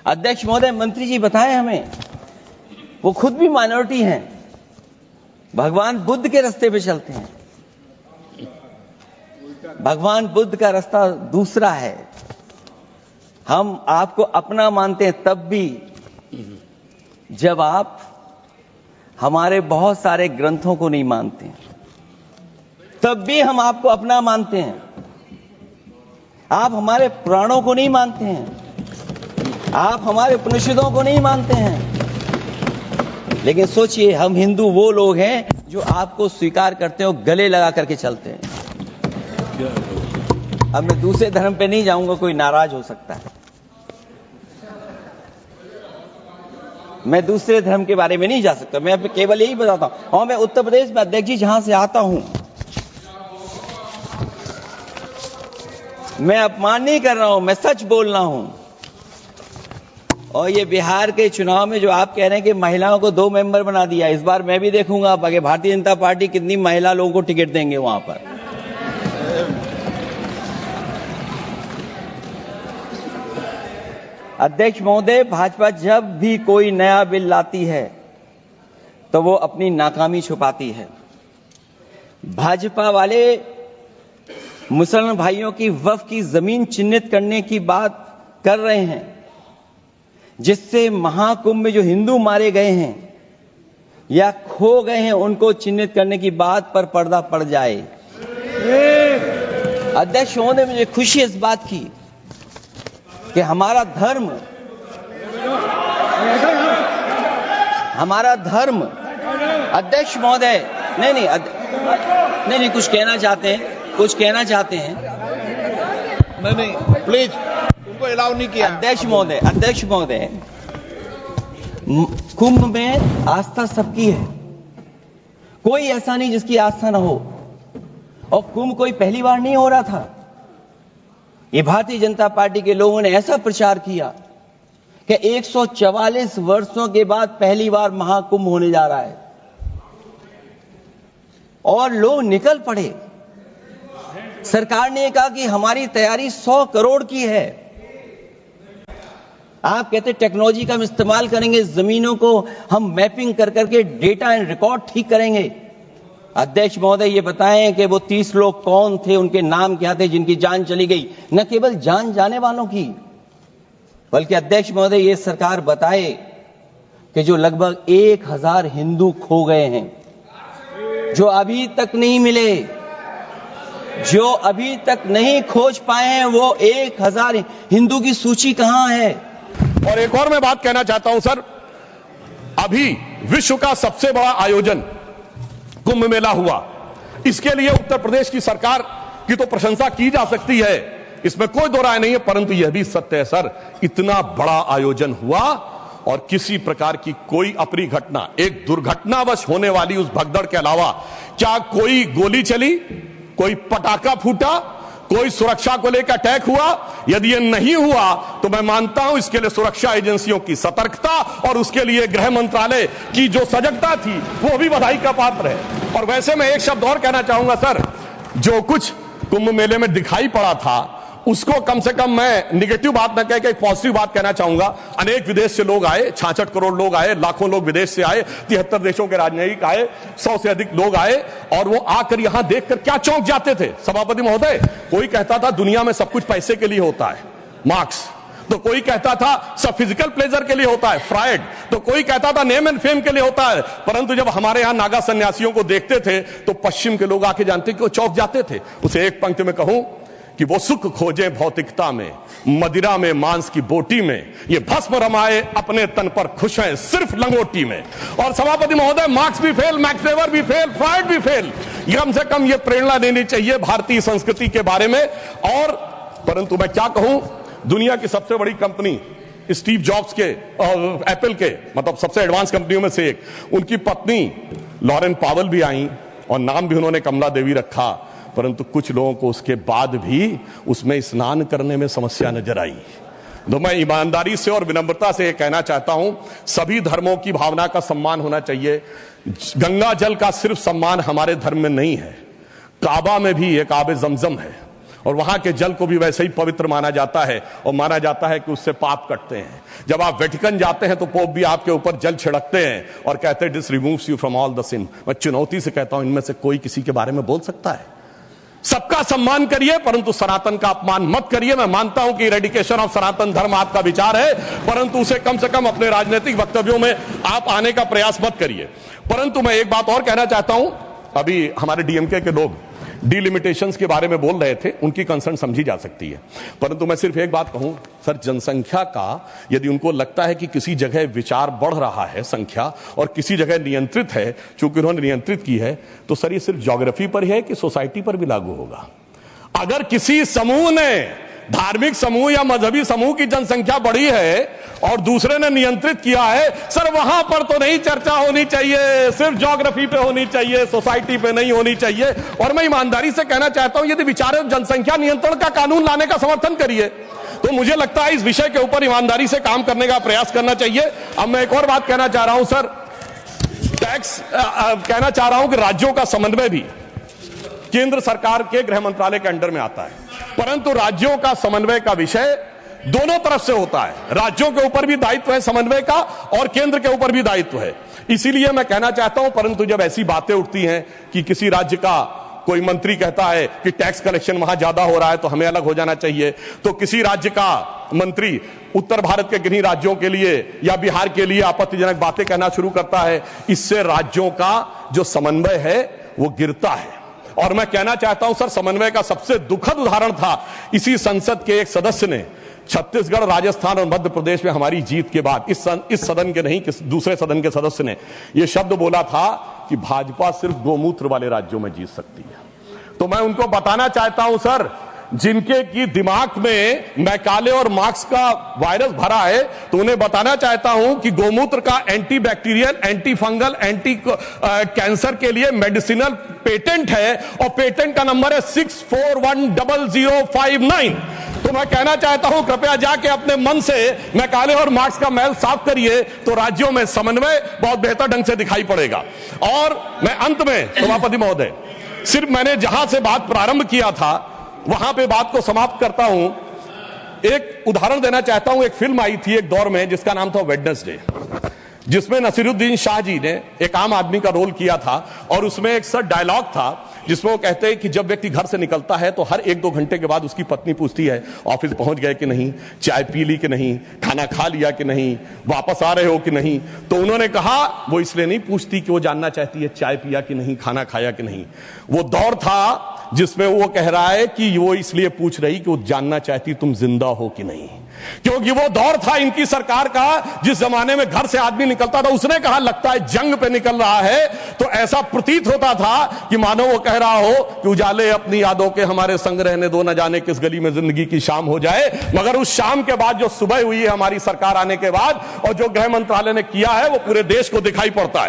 अध्यक्ष महोदय, मंत्री जी बताएं हमें, वो खुद भी माइनॉरिटी हैं, भगवान बुद्ध के रास्ते पे चलते हैं। भगवान बुद्ध का रास्ता दूसरा है। हम आपको अपना मानते हैं तब भी जब आप हमारे बहुत सारे ग्रंथों को नहीं मानते हैं, तब भी हम आपको अपना मानते हैं। आप हमारे पुराणों को नहीं मानते हैं, आप हमारे उपनिषदों को नहीं मानते हैं, लेकिन सोचिए हम हिंदू वो लोग हैं जो आपको स्वीकार करते हैं और गले लगा करके चलते हैं। अब मैं दूसरे धर्म पे नहीं जाऊंगा, कोई नाराज हो सकता है। मैं दूसरे धर्म के बारे में नहीं जा सकता, मैं केवल यही बताता हूं। और मैं उत्तर प्रदेश में अध्यक्ष जी जहां से आता हूं, मैं अपमान नहीं कर रहा हूं, मैं सच बोल रहा हूं। और ये बिहार के चुनाव में जो आप कह रहे हैं कि महिलाओं को 2 मेंबर बना दिया, इस बार मैं भी देखूंगा आगे भारतीय जनता पार्टी कितनी महिला लोगों को टिकट देंगे वहां पर। अध्यक्ष महोदय, भाजपा जब भी कोई नया बिल लाती है तो वो अपनी नाकामी छुपाती है। भाजपा वाले मुसलमान भाइयों की वक्फ की जमीन चिन्हित करने की बात कर रहे हैं, जिससे महाकुंभ में जो हिंदू मारे गए हैं या खो गए हैं उनको चिन्हित करने की बात पर पर्दा पड़ जाए। अध्यक्ष महोदय, मुझे खुशी इस बात की कि हमारा धर्म अध्यक्ष महोदय, नहीं कुछ कहना चाहते हैं, नहीं प्लीज, उनको अलाउ नहीं किया। अध्यक्ष महोदय, कुंभ में आस्था सबकी है, कोई ऐसा नहीं जिसकी आस्था ना हो। और कुंभ कोई पहली बार नहीं हो रहा था। ये भारतीय जनता पार्टी के लोगों ने ऐसा प्रचार किया कि 144 वर्षों के बाद पहली बार महाकुंभ होने जा रहा है, और लोग निकल पड़े। सरकार ने कहा कि हमारी तैयारी 100 करोड़ की है। आप कहते टेक्नोलॉजी का हम इस्तेमाल करेंगे, जमीनों को हम मैपिंग कर करके डेटा एंड रिकॉर्ड ठीक करेंगे। अध्यक्ष महोदय, ये बताएं कि वो 30 लोग कौन थे, उनके नाम क्या थे जिनकी जान चली गई, न केवल जान जाने वालों की, बल्कि अध्यक्ष महोदय ये सरकार बताए कि जो लगभग 1000 हिंदू खो गए हैं, जो अभी तक नहीं मिले, जो अभी तक नहीं खोज पाए हैं, वो 1000 हिंदू की सूची कहां है। और एक और मैं बात कहना चाहता हूं सर, अभी विश्व का सबसे बड़ा आयोजन कुंभ मेला हुआ, इसके लिए उत्तर प्रदेश की सरकार की तो प्रशंसा की जा सकती है, इसमें कोई दो राय नहीं है, परंतु यह भी सत्य है सर, इतना बड़ा आयोजन हुआ और किसी प्रकार की कोई अप्रिय घटना, एक दुर्घटनावश होने वाली उस भगदड़ के अलावा क्या कोई गोली चली, कोई पटाखा फूटा, कोई सुरक्षा को लेकर अटैक हुआ? यदि यह नहीं हुआ तो मैं मानता हूं इसके लिए सुरक्षा एजेंसियों की सतर्कता और उसके लिए गृह मंत्रालय की जो सजगता थी वो भी बधाई का पात्र है। और वैसे मैं एक शब्द और कहना चाहूंगा सर, जो कुछ कुंभ मेले में दिखाई पड़ा था उसको कम से कम मैं निगेटिव बात न कह के एक पॉजिटिव बात कहना चाहूंगा। अनेक विदेश से लोग आए, 66 करोड़ लोग आए, लाखों लोग विदेश से आए, 73 देशों के राजनयिक आए, 100 से अधिक लोग आए, और वो आकर यहां देखकर क्या चौंक जाते थे सभापति महोदय। कोई कहता था दुनिया में सब कुछ पैसे के लिए होता है, मार्क्स, तो कोई कहता था सब फिजिकल प्लेजर के लिए होता है, फ्रायड, तो कोई कहता था नेम एंड फेम के लिए होता है। परंतु जब हमारे यहां नागा सन्यासियों को देखते थे तो पश्चिम के लोग आके जानते कि वो चौंक जाते थे। उसे एक पंक्ति में कहूं कि वो सुख खोजे भौतिकता में, मदिरा में मांस की बोटी में, ये भस्म रमाए अपने तन पर खुश हैं सिर्फ लंगोटी में। और सभापति महोदय, मार्क्स भी फेल, मैक्स वेबर भी फेल, फ्रायड भी फेल, कम से कम ये प्रेरणा देनी चाहिए भारतीय संस्कृति के बारे में। और परंतु मैं क्या कहूं, दुनिया की सबसे बड़ी कंपनी स्टीव जॉब्स के और एप्पल के, मतलब सबसे एडवांस कंपनियों में से एक, उनकी पत्नी लॉरेन पावेल भी आई और नाम भी उन्होंने कमला देवी रखा, परंतु कुछ लोगों को उसके बाद भी उसमें स्नान करने में समस्या नजर आई। तो मैं ईमानदारी से और विनम्रता से कहना चाहता हूं, सभी धर्मों की भावना का सम्मान होना चाहिए। गंगा जल का सिर्फ सम्मान हमारे धर्म में नहीं है, काबा में भी एक आबे जमजम है और वहां के जल को भी वैसे ही पवित्र माना जाता है और माना जाता है कि उससे पाप कटते हैं। जब आप वेटिकन जाते हैं तो पोप भी आपके ऊपर जल छिड़कते हैं और कहते हैं this removes you from all the sin. मैं चुनौती से कहता हूं इनमें से कोई किसी के बारे में बोल सकता है? सबका सम्मान करिए परंतु सनातन का अपमान मत करिए। मैं मानता हूं कि इरेडिकेशन ऑफ सनातन धर्म आपका विचार है, परंतु उसे कम से कम अपने राजनीतिक वक्तव्यों में आप आने का प्रयास मत करिए। परंतु मैं एक बात और कहना चाहता हूं, अभी हमारे डीएमके के लोग डिलिमिटेशंस के बारे में बोल रहे थे, उनकी कंसर्न समझी जा सकती है, परंतु मैं सिर्फ एक बात कहूं सर, जनसंख्या का यदि उनको लगता है कि किसी जगह विचार बढ़ रहा है संख्या और किसी जगह नियंत्रित है, चूंकि उन्होंने नियंत्रित की है, तो सर ये सिर्फ ज्योग्राफी पर ही है कि सोसाइटी पर भी लागू होगा। अगर किसी समूह ने, धार्मिक समूह या मजहबी समूह की जनसंख्या बढ़ी है और दूसरे ने नियंत्रित किया है, सर वहां पर तो नहीं चर्चा होनी चाहिए, सिर्फ ज्योग्राफी पे होनी चाहिए, सोसाइटी पे नहीं होनी चाहिए। और मैं ईमानदारी से कहना चाहता हूं यदि विचार जनसंख्या नियंत्रण का कानून लाने का समर्थन करिए, तो मुझे लगता है इस विषय के ऊपर ईमानदारी से काम करने का प्रयास करना चाहिए। अब मैं एक और बात कहना चाह रहा हूं सर, टैक्स कहना चाह रहा हूं कि राज्यों का समन्वय भी केंद्र सरकार के गृह मंत्रालय के अंडर में आता है, परंतु राज्यों का समन्वय का विषय दोनों तरफ से होता है। राज्यों के ऊपर भी दायित्व है समन्वय का और केंद्र के ऊपर भी दायित्व है। इसीलिए मैं कहना चाहता हूं, परंतु जब ऐसी बातें उठती हैं कि किसी राज्य का कोई मंत्री कहता है कि टैक्स कलेक्शन वहां ज्यादा हो रहा है तो हमें अलग हो जाना चाहिए, तो किसी राज्य का मंत्री उत्तर भारत के किन्हीं राज्यों के लिए या बिहार के लिए आपत्तिजनक बातें कहना शुरू करता है, इससे राज्यों का जो समन्वय है वो गिरता है। और मैं कहना चाहता हूं सर, समन्वय का सबसे दुखद उदाहरण था इसी संसद के एक सदस्य ने छत्तीसगढ़, राजस्थान और मध्य प्रदेश में हमारी जीत के बाद इस सदन के नहीं, दूसरे सदन के सदस्य ने यह शब्द बोला था कि भाजपा सिर्फ गोमूत्र वाले राज्यों में जीत सकती है। तो मैं उनको बताना चाहता हूं सर, जिनके की दिमाग में मैकाले और मार्क्स का वायरस भरा है, तो उन्हें बताना चाहता हूं कि गोमूत्र का anti bacterial, anti fungal, anti cancer के लिए मेडिसिनल पेटेंट है और पेटेंट का नंबर है 64100059। तो मैं कहना चाहता हूं कृपया जाके अपने मन से मैकाले और मार्क्स का मैल साफ करिए, तो राज्यों में समन्वय बहुत बेहतर ढंग से दिखाई पड़ेगा। और मैं अंत में सभापति महोदय, सिर्फ मैंने जहां से बात प्रारंभ किया था वहां पे बात को समाप्त करता हूं। एक उदाहरण देना चाहता हूं, एक फिल्म आई थी एक दौर में जिसका नाम था वेडनेसडे, जिसमें नसीरुद्दीन शाह जी ने एक आम आदमी का रोल किया था और उसमें एक सर डायलॉग था जिसमें वो कहते हैं कि जब व्यक्ति घर से निकलता है तो हर 1-2 घंटे के बाद उसकी पत्नी पूछती है ऑफिस पहुंच गए कि नहीं, चाय पी ली कि नहीं, खाना खा लिया कि नहीं, वापस आ रहे हो कि नहीं। तो उन्होंने कहा वो इसलिए नहीं पूछती कि वो जानना चाहती है चाय पिया कि नहीं, खाना खाया कि नहीं। वो दौर था जिसमें वो कह रहा है कि वो इसलिए पूछ रही कि वो जानना चाहती तुम जिंदा हो कि नहीं, क्योंकि वो दौर था इनकी सरकार का जिस जमाने में घर से आदमी निकलता था, उसने कहा लगता है जंग पे निकल रहा है, तो ऐसा प्रतीत होता था कि मानो वो कह रहा हो कि उजाले अपनी यादों के हमारे संग रहने दो, न जाने किस गली में जिंदगी की शाम हो जाए। मगर उस शाम के बाद जो सुबह हुई है हमारी सरकार आने के बाद और जो गृह मंत्रालय ने किया है वो पूरे देश को दिखाई पड़ता है।